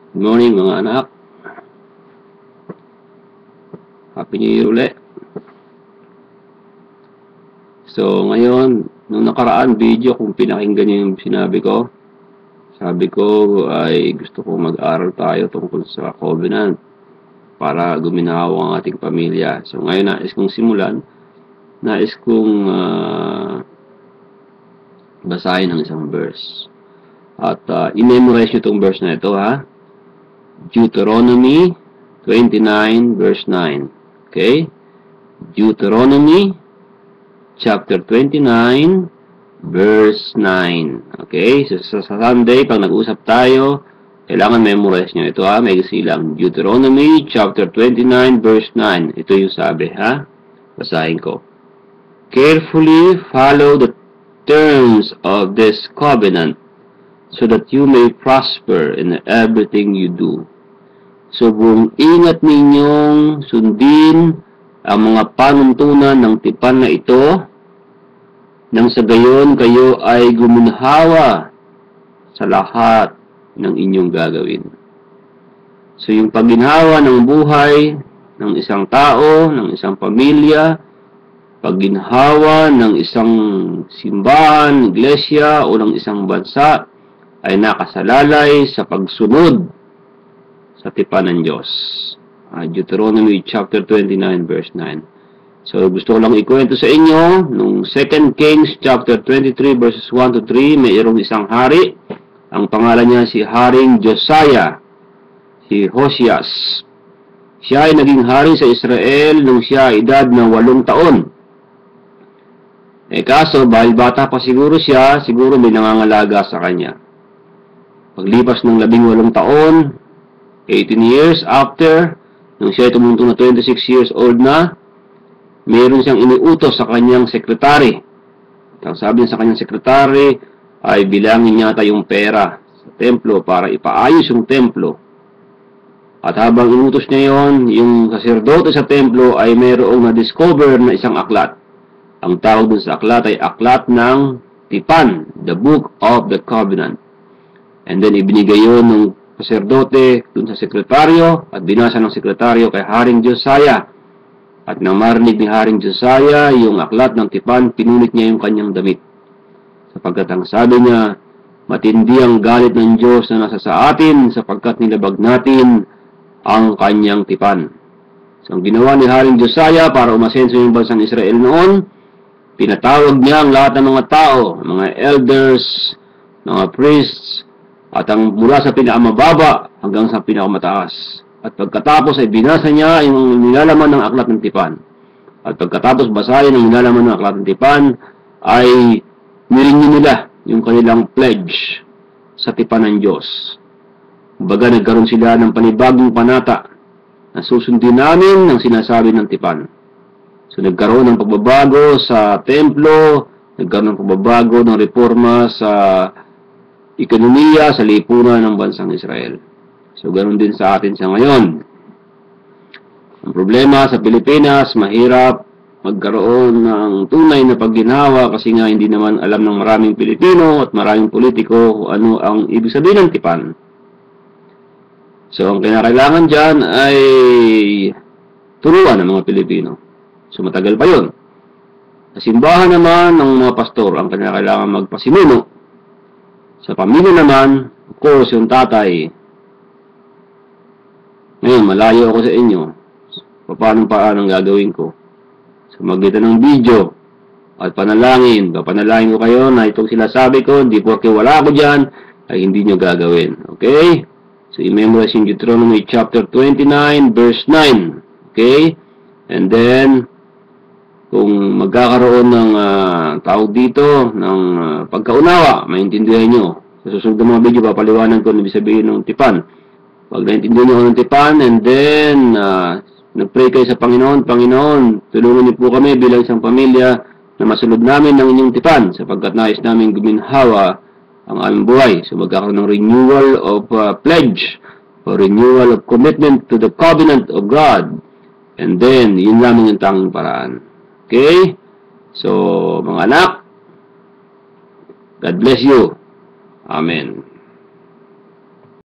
Good morning mga anak. Happy New Year ulit. So ngayon, nung nakaraan video kung pinakinggan niyo yung sinabi ko, sabi ko ay gusto ko mag-aral tayo tungkol sa covenant para guminawa ang ating pamilya. So ngayon nais kong simulan, nais kong basahin ang isang verse. At i-memorize nyo itong verse na ito, ha? Deuteronomy 29 verse 9. Okay? Deuteronomy chapter 29 verse 9. Okay? So, sa Sunday, pag nag-usap tayo, kailangan memorize nyo ito, ha? May lang. Deuteronomy chapter 29 verse 9. Ito yung sabi, ha? Basahin ko. Carefully follow the terms of this covenant so that you may prosper in everything you do. So, buong ingat ninyong sundin ang mga panuntunan ng tipan na ito, nang sa gayon kayo ay guminhawa sa lahat ng inyong gagawin. So, yung pagginhawa ng buhay ng isang tao, ng isang pamilya, pagginhawa ng isang simbahan, iglesia, o ng isang bansa, ay nakasalalay sa pagsunod sa tipan ng Diyos. Deuteronomy chapter 29 verse 9. So gusto ko lang ikwento sa inyo, nung 2 Kings chapter 23 verses 1 to 3, mayroong isang hari. Ang pangalan niya si Haring Josiah, si Hosias. Siya ay naging hari sa Israel nung siya ay edad ng 8 taon. Kaso, dahil bata pa siguro siya, siguro may nangangalaga sa kanya. Paglipas ng 18 taon, 18 years after, nung siya ay tumuntong na 26 years old na, mayroon siyang iniutos sa kanyang sekretary. At ang sabi niya sa kanyang sekretary, ay bilangin niya yung pera sa templo para ipaayos yung templo. At habang inutos niya yon, yung saserdote sa templo ay mayroong na-discover na isang aklat. Ang tawag dun sa aklat ay aklat ng tipan, the book of the covenant. And then ibinigay yun ng saserdote dun sa sekretaryo at binasa ng sekretaryo kay Haring Josiah. At nang marinig ni Haring Josiah yung aklat ng tipan, pinunit niya yung kanyang damit. Sapagkat ang sabi niya, matindi ang galit ng Diyos na nasa sa atin sapagkat nilabag natin ang kanyang tipan. So ang ginawa ni Haring Josiah para umasenso yung bansang Israel noon, pinatawag niya ang lahat ng mga tao, mga elders, mga priests, at ang mula sa pinakamababa hanggang sa pinakamataas. At pagkatapos ay binasa niya yung nilalaman ng aklat ng tipan. At pagkatapos basahin ang nilalaman ng aklat ng tipan, ay nirenew nila yung kanilang pledge sa tipan ng Diyos. Kumbaga nagkaroon sila ng panibagong panata na susundin namin ng sinasabi ng tipan. So nagkaroon ng pagbabago sa templo, nagkaroon ng pagbabago ng reforma sa ekonomiya, sa lipunan ng bansang Israel. So, ganoon din sa atin sa ngayon. Ang problema sa Pilipinas, mahirap magkaroon ng tunay na pagginhawa kasi nga hindi naman alam ng maraming Pilipino at maraming politiko kung ano ang ibig sabihin ng tipan. So, ang kinakailangan dyan ay turuan ng mga Pilipino. So, matagal pa yun. Sa simbahan naman ng mga pastor, ang kinakailangan magpasimuno. Sa pamilya naman, of course, yung tatay. Ngayon, malayo ako sa inyo. Paano ang gagawin ko? Sa magitan ng video at panalangin. Papanalangin ko kayo na itong sinasabi ko, hindi porke wala ako dyan, ay hindi nyo gagawin. Okay? So, i-memorize yung Deuteronomy chapter 29, verse 9. Okay? And then, kung magkakaroon ng tawag dito, ng pagkaunawa, maintindihan nyo. Sa susunod ng mga video, papaliwanan ko na ibig sabihin ng tipan. Pag naintindihan nyo ng tipan, and then, nag-pray kayo sa Panginoon, Panginoon, tulungan niyo po kami bilang isang pamilya na masunod namin ng inyong tipan, sapagkat nais namin guminhawa ang aming buhay. So, magkakaroon ng renewal of pledge, or renewal of commitment to the covenant of God. And then, yun lamang yung tanging paraan. Okay? So, mga anak, God bless you. Amen.